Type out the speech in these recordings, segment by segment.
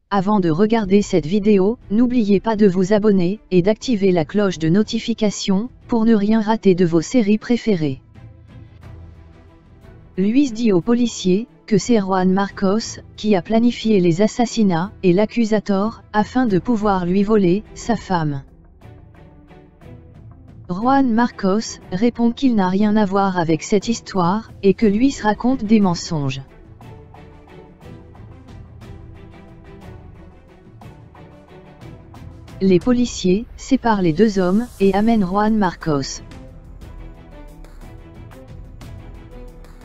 Avant de regarder cette vidéo, n'oubliez pas de vous abonner et d'activer la cloche de notification pour ne rien rater de vos séries préférées. Luis dit au policier que c'est Juan Marcos qui a planifié les assassinats et l'accuse à tort afin de pouvoir lui voler sa femme. Juan Marcos répond qu'il n'a rien à voir avec cette histoire et que Luis raconte des mensonges. Les policiers séparent les deux hommes et amènent Juan Marcos.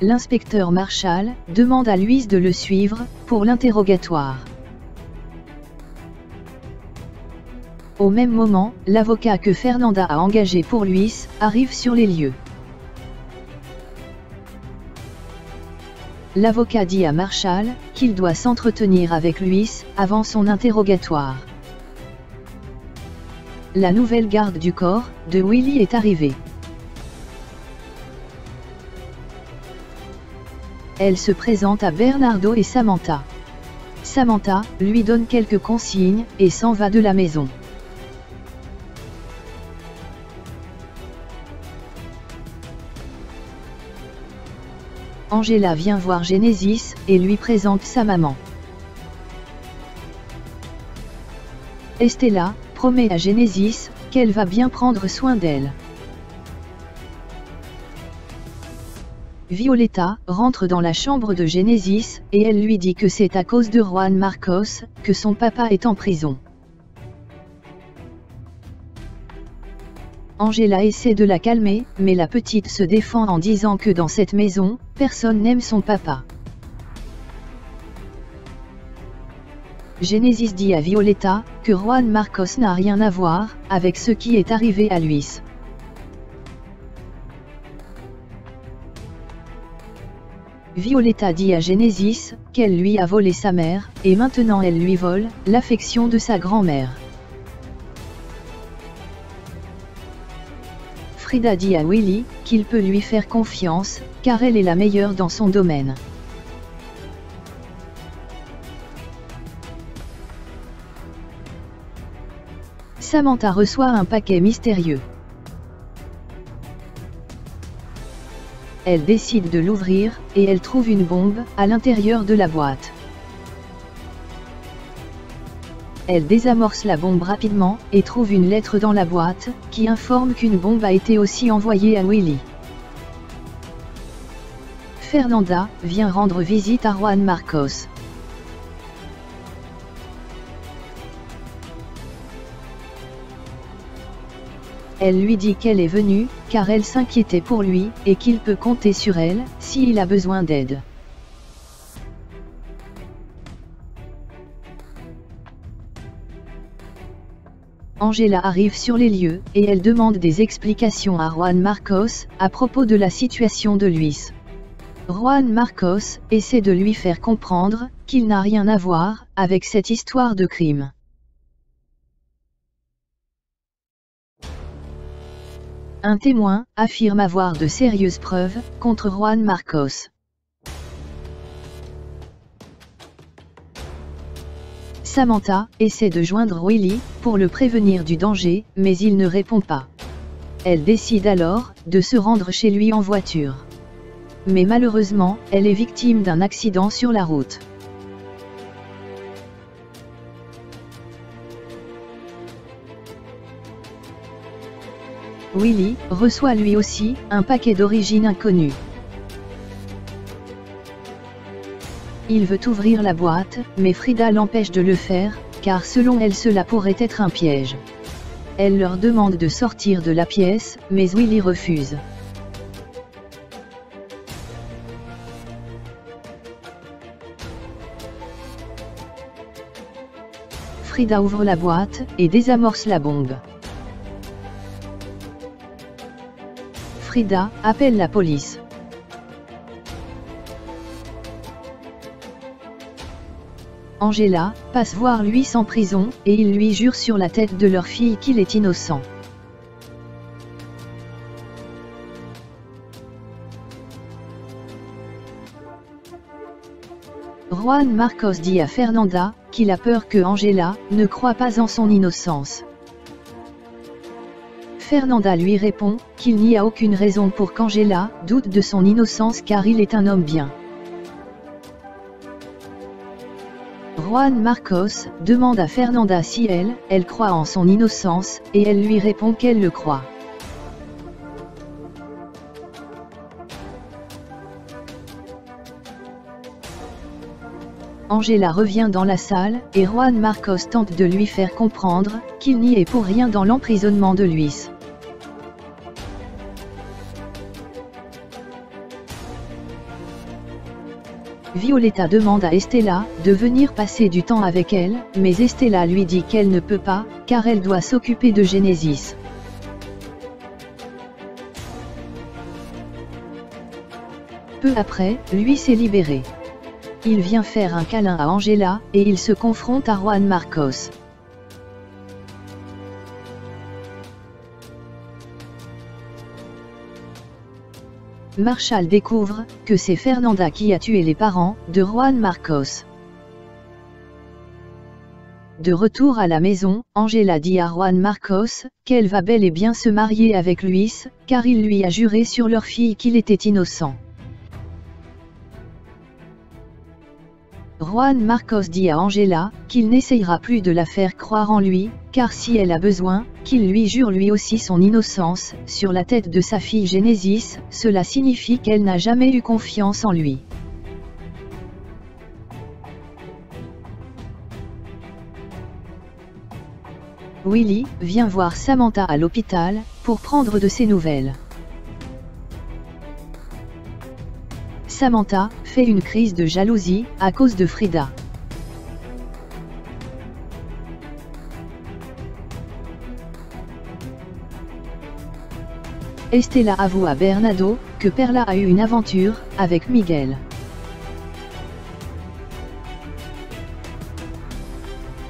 L'inspecteur Marshall demande à Luis de le suivre pour l'interrogatoire. Au même moment, l'avocat que Fernanda a engagé pour Luis arrive sur les lieux. L'avocat dit à Marshall qu'il doit s'entretenir avec Luis avant son interrogatoire. La nouvelle garde du corps de Willie est arrivée. Elle se présente à Bernardo et Samantha. Samantha lui donne quelques consignes et s'en va de la maison. Angela vient voir Genesis et lui présente sa maman. Estella promet à Genesis qu'elle va bien prendre soin d'elle. Violetta rentre dans la chambre de Genesis et elle lui dit que c'est à cause de Juan Marcos que son papa est en prison. Angela essaie de la calmer, mais la petite se défend en disant que dans cette maison, personne n'aime son papa. Genesis dit à Violetta que Juan Marcos n'a rien à voir avec ce qui est arrivé à Luis. Violetta dit à Genesis qu'elle lui a volé sa mère, et maintenant elle lui vole l'affection de sa grand-mère. Frida dit à Willie qu'il peut lui faire confiance, car elle est la meilleure dans son domaine. Samantha reçoit un paquet mystérieux. Elle décide de l'ouvrir, et elle trouve une bombe à l'intérieur de la boîte. Elle désamorce la bombe rapidement, et trouve une lettre dans la boîte, qui informe qu'une bombe a été aussi envoyée à Willie. Fernanda vient rendre visite à Juan Marcos. Elle lui dit qu'elle est venue, car elle s'inquiétait pour lui, et qu'il peut compter sur elle, s'il a besoin d'aide. Angela arrive sur les lieux, et elle demande des explications à Juan Marcos, à propos de la situation de Luis. Juan Marcos essaie de lui faire comprendre qu'il n'a rien à voir avec cette histoire de crime. Un témoin affirme avoir de sérieuses preuves contre Juan Marcos. Samantha essaie de joindre Willie pour le prévenir du danger, mais il ne répond pas. Elle décide alors de se rendre chez lui en voiture. Mais malheureusement, elle est victime d'un accident sur la route. Willie reçoit lui aussi un paquet d'origine inconnue. Il veut ouvrir la boîte, mais Frida l'empêche de le faire, car selon elle cela pourrait être un piège. Elle leur demande de sortir de la pièce, mais Willie refuse. Frida ouvre la boîte et désamorce la bombe. Frida appelle la police. Angela passe voir Luis en prison, et il lui jure sur la tête de leur fille qu'il est innocent. Juan Marcos dit à Fernanda qu'il a peur que Angela ne croie pas en son innocence. Fernanda lui répond qu'il n'y a aucune raison pour qu'Angela doute de son innocence car il est un homme bien. Juan Marcos demande à Fernanda si elle croit en son innocence, et elle lui répond qu'elle le croit. Angela revient dans la salle, et Juan Marcos tente de lui faire comprendre qu'il n'y est pour rien dans l'emprisonnement de Luis. Violeta demande à Estela de venir passer du temps avec elle, mais Estela lui dit qu'elle ne peut pas, car elle doit s'occuper de Genesis. Peu après, Luis est libéré. Il vient faire un câlin à Angela, et il se confronte à Juan Marcos. Marshall découvre que c'est Fernanda qui a tué les parents de Juan Marcos. De retour à la maison, Angela dit à Juan Marcos qu'elle va bel et bien se marier avec Luis, car il lui a juré sur leur fille qu'il était innocent. Juan Marcos dit à Angela qu'il n'essayera plus de la faire croire en lui, car si elle a besoin, qu'il lui jure lui aussi son innocence sur la tête de sa fille Genesis, cela signifie qu'elle n'a jamais eu confiance en lui. Willie vient voir Samantha à l'hôpital pour prendre de ses nouvelles. Samantha fait une crise de jalousie à cause de Frida. Estela avoue à Bernardo que Perla a eu une aventure avec Miguel.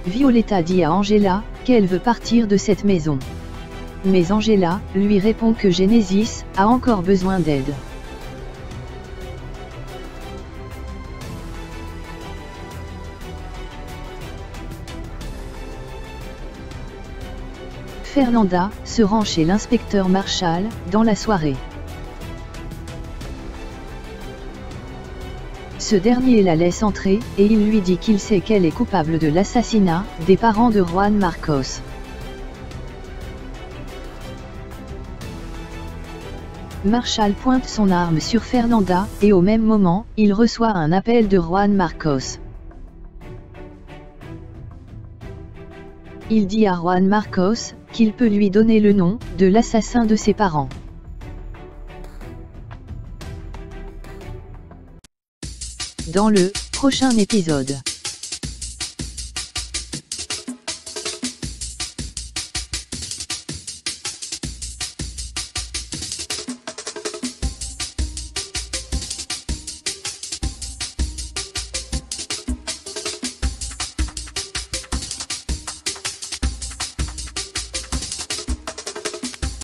Violeta dit à Angela qu'elle veut partir de cette maison. Mais Angela lui répond que Genesis a encore besoin d'aide. Fernanda se rend chez l'inspecteur Marshall dans la soirée. Ce dernier la laisse entrer, et il lui dit qu'il sait qu'elle est coupable de l'assassinat des parents de Juan Marcos. Marshall pointe son arme sur Fernanda, et au même moment, il reçoit un appel de Juan Marcos. Il dit à Juan Marcos qu'il peut lui donner le nom de l'assassin de ses parents. Dans le prochain épisode.